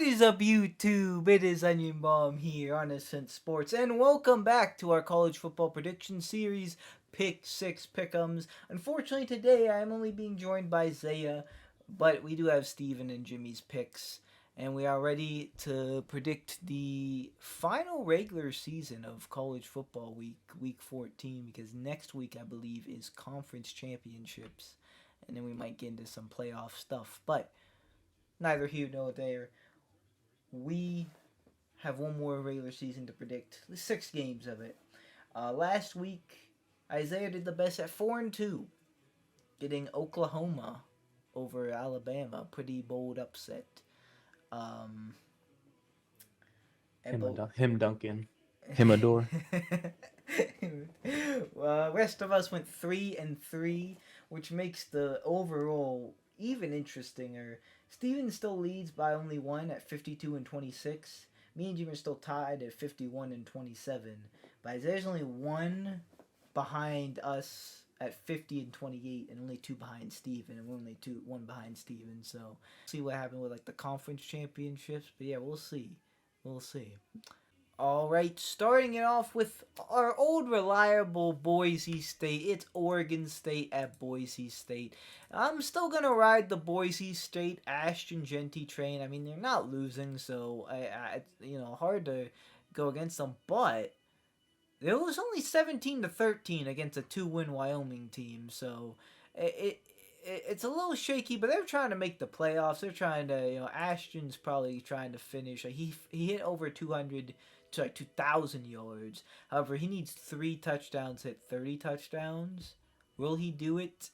What is up, YouTube? It is Onion Bomb here on Ascent Sports, and welcome back to our college football prediction series, Pick Six Pick Ems. Unfortunately, today I am only being joined by Zaya, but we do have Steven and Jimmy's picks, and we are ready to predict the final regular season of college football week 14, because next week I believe is conference championships, and then we might get into some playoff stuff, but neither here nor there. We have one more regular season to predict. The 6 games of it. Last week, Isaiah did the best at 4-2, getting Oklahoma over Alabama. Pretty bold upset. Um, Him, but him Duncan. Him adore. Rest of us went 3-3, which makes the overall even interestinger. Steven still leads by only one at 52-26. Me and Jim are still tied at 51-27. But Isaiah's only one behind us at 50-28, and only two behind Steven, and we're only one behind Steven. So see what happened with like the conference championships. But yeah, we'll see. We'll see. All right, starting it off with our old reliable Boise State. It's Oregon State at Boise State. I'm still gonna ride the Boise State Ashton Genty train. I mean, they're not losing, so hard to go against them. But it was only 17-13 against a 2-win Wyoming team, so it's a little shaky, but they're trying to make the playoffs. They're trying to, Ashton's probably trying to finish. He hit over 200 to 2,000 yards. However, he needs 3 touchdowns, hit 30 touchdowns. Will he do it?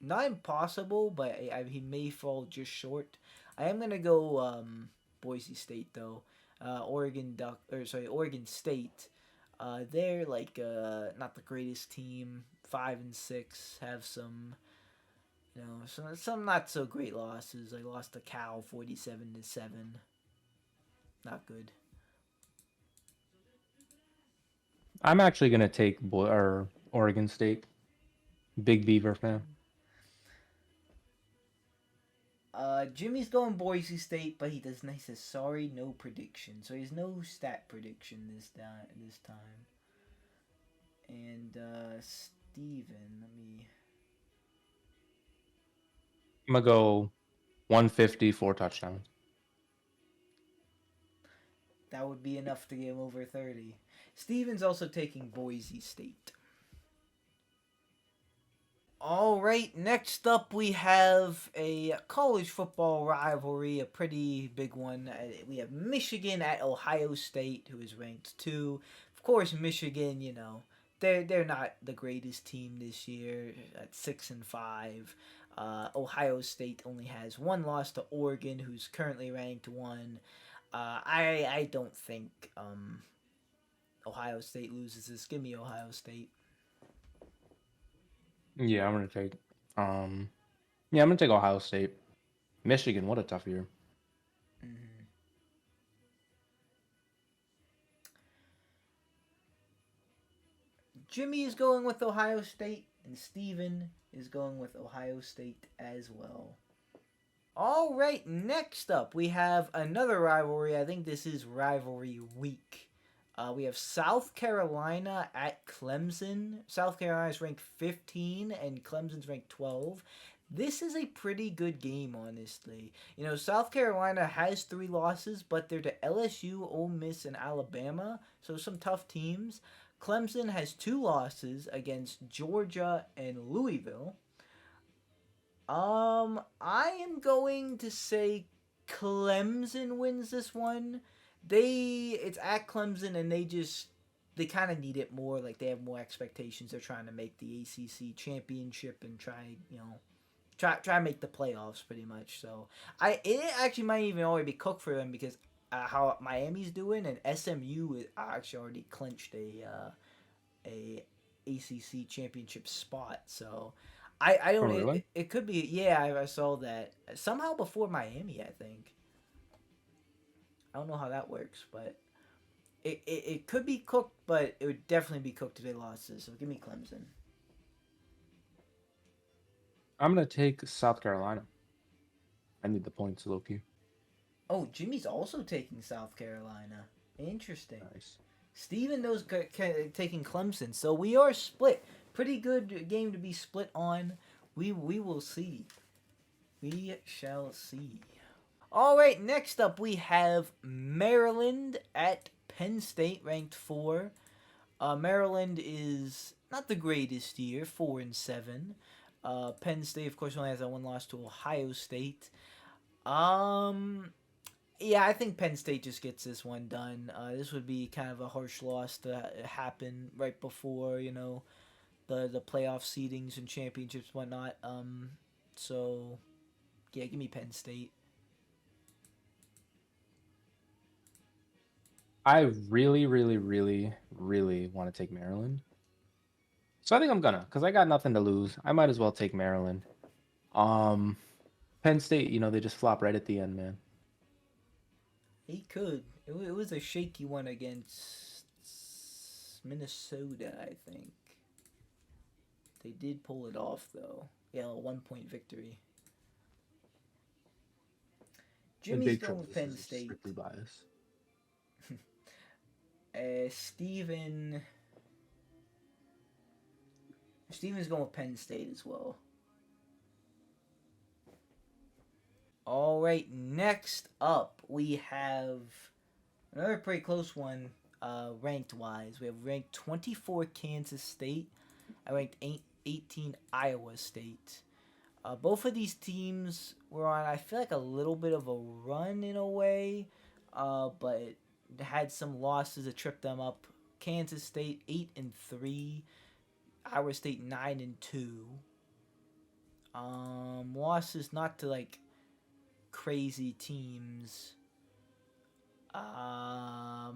Not impossible, but he may fall just short. I am gonna go Boise State though. Oregon State. They're like not the greatest team. 5-6, have some some not so great losses. I lost to Cal 47-7. Not good. I'm actually gonna take Oregon State. Big Beaver fan. Jimmy's going Boise State, but he says sorry, no prediction. So he has no stat prediction this time. And Steven, let me. I'm gonna go 154 touchdowns. That would be enough to get him over 30. Steven's also taking Boise State. All right, next up we have a college football rivalry, a pretty big one. We have Michigan at Ohio State, who is ranked 2. Of course, Michigan, they're not the greatest team this year at 6-5. Ohio State only has one loss to Oregon, who's currently ranked 1. I don't think Ohio State loses this. Give me Ohio State. Yeah, I'm gonna take Ohio State. Michigan, what a tough year. Mm-hmm. Jimmy is going with Ohio State, and Steven is going with Ohio State as well. All right, next up we have another rivalry. I think this is rivalry week. We have South Carolina at Clemson. South Carolina is ranked 15 and Clemson's ranked 12. This is a pretty good game, honestly. South Carolina has 3 losses, but they're to LSU, Ole Miss, and Alabama, so some tough teams. Clemson has 2 losses against Georgia and Louisville. I am going to say Clemson wins this one. It's at Clemson, and they kind of need it more. Like, they have more expectations. They're trying to make the ACC championship and try to make the playoffs pretty much. So it actually might even already be cooked for them, because how Miami's doing, and SMU actually already clinched a ACC championship spot. So I Oh, don't. really? It could be. Yeah, I saw that somehow before Miami. I think. I don't know how that works, but it could be cooked, but it would definitely be cooked if they lost this. So give me Clemson. I'm gonna take South Carolina. I need the points, low key. Oh, Jimmy's also taking South Carolina. Interesting. Nice. Steven knows taking Clemson, so we are split. Pretty good game to be split on. We will see. We shall see. All right, next up we have Maryland at Penn State, ranked 4. Maryland is not the greatest year, 4-7. Penn State, of course, only has that one loss to Ohio State. Um, yeah, I think Penn State just gets this one done. This would be kind of a harsh loss to happen right before the playoff seedings and championships and whatnot. So yeah, give me Penn State. I really, really, really, really want to take Maryland. So I think I'm gonna, because I got nothing to lose. I might as well take Maryland. Um, Penn State, they just flop right at the end, man. He could. It was a shaky one against Minnesota, I think. They did pull it off though. Yeah, a 1 point victory. In Jimmy's big going trouble, with this Penn is State. strictly bias. Steven. Steven's going with Penn State as well. All right, next up we have another pretty close one, ranked wise. We have ranked 24 Kansas State. I ranked 18 Iowa State. Both of these teams were on, I feel like, a little bit of a run in a way, but had some losses that tripped them up. Kansas State 8-3, Iowa State 9-2. Losses not to like crazy teams. I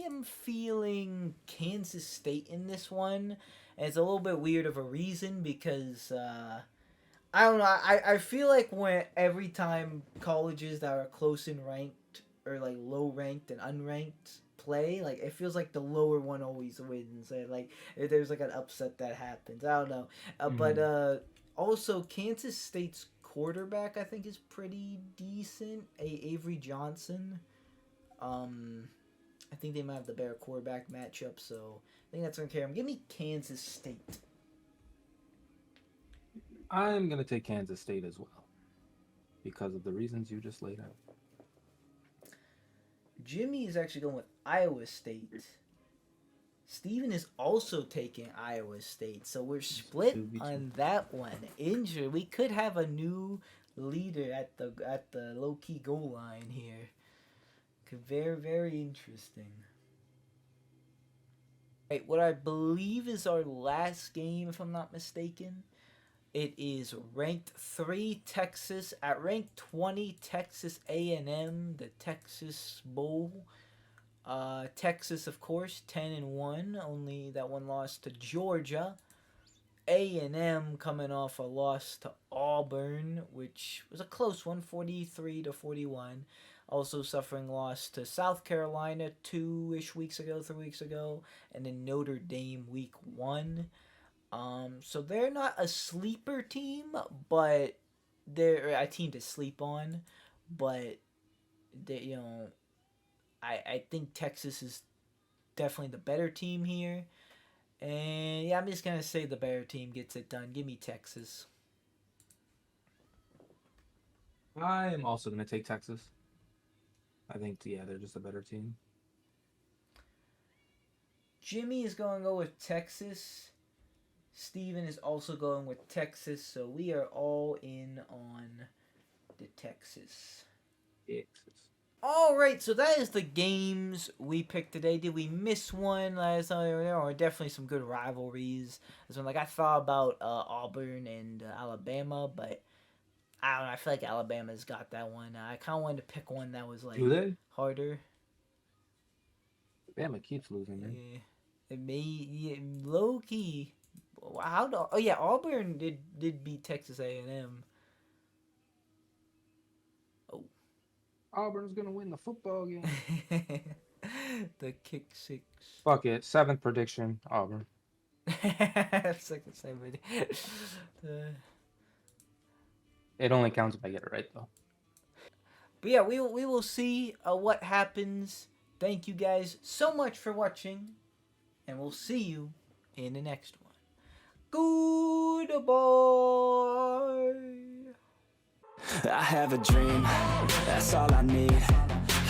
am feeling Kansas State in this one. And it's a little bit weird of a reason because I don't know. I feel like when every time colleges that are close in ranked or like low ranked and unranked play, like it feels like the lower one always wins. And like if there's like an upset that happens. I don't know. But also Kansas State's quarterback I think is pretty decent. Avery Johnson. I think they might have the better quarterback matchup, so I think that's gonna carry them. Give me Kansas State. I'm gonna take Kansas State as well because of the reasons you just laid out. Jimmy is actually going with Iowa State. Steven is also taking Iowa State, so we're split on that one. Injured. We could have a new leader at the low key goal line here. Could very very interesting. Right, what I believe is our last game, if I'm not mistaken. It is ranked 3 Texas at ranked 20 Texas A&M, the Texas Bowl. Texas, of course, 10-1. Only that one loss to Georgia. A&M coming off a loss to Auburn, which was a close one, 43-41. Also suffering loss to South Carolina 2-ish weeks ago, 3 weeks ago, and then Notre Dame week 1. So they're not a sleeper team, but they're a team to sleep on. But they, I think Texas is definitely the better team here. And yeah, I'm just gonna say the better team gets it done. Give me Texas. I am also gonna take Texas. I think they're just a better team. Jimmy is going to go with Texas. Steven is also going with Texas, so we are all in on the Texas. All right, so that is the games we picked today. Did we miss one? There are definitely some good rivalries. I thought about Auburn and Alabama, but I don't know. I feel like Alabama's got that one. I kind of wanted to pick one that was harder. Alabama keeps losing, man. Yeah, it may low key. Auburn did beat Texas A&M. Oh, Auburn's gonna win the football game. The kick six. Fuck it. 7th prediction, Auburn. Second seven. It only counts if I get it right, though. But yeah, we will see what happens. Thank you guys so much for watching, and we'll see you in the next one. Goodbye. I have a dream, that's all I need.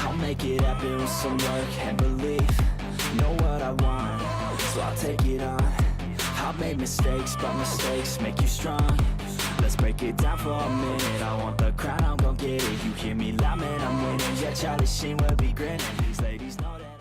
I'll make it happen with some work and belief. Know what I want, so I'll take it on. I've made mistakes, but mistakes make you strong. Let's break it down for a minute. I want the crown, I'm gon' get it. You hear me loud, man, I'm winning. Yeah, Charlie Sheen will be grinning. These ladies know that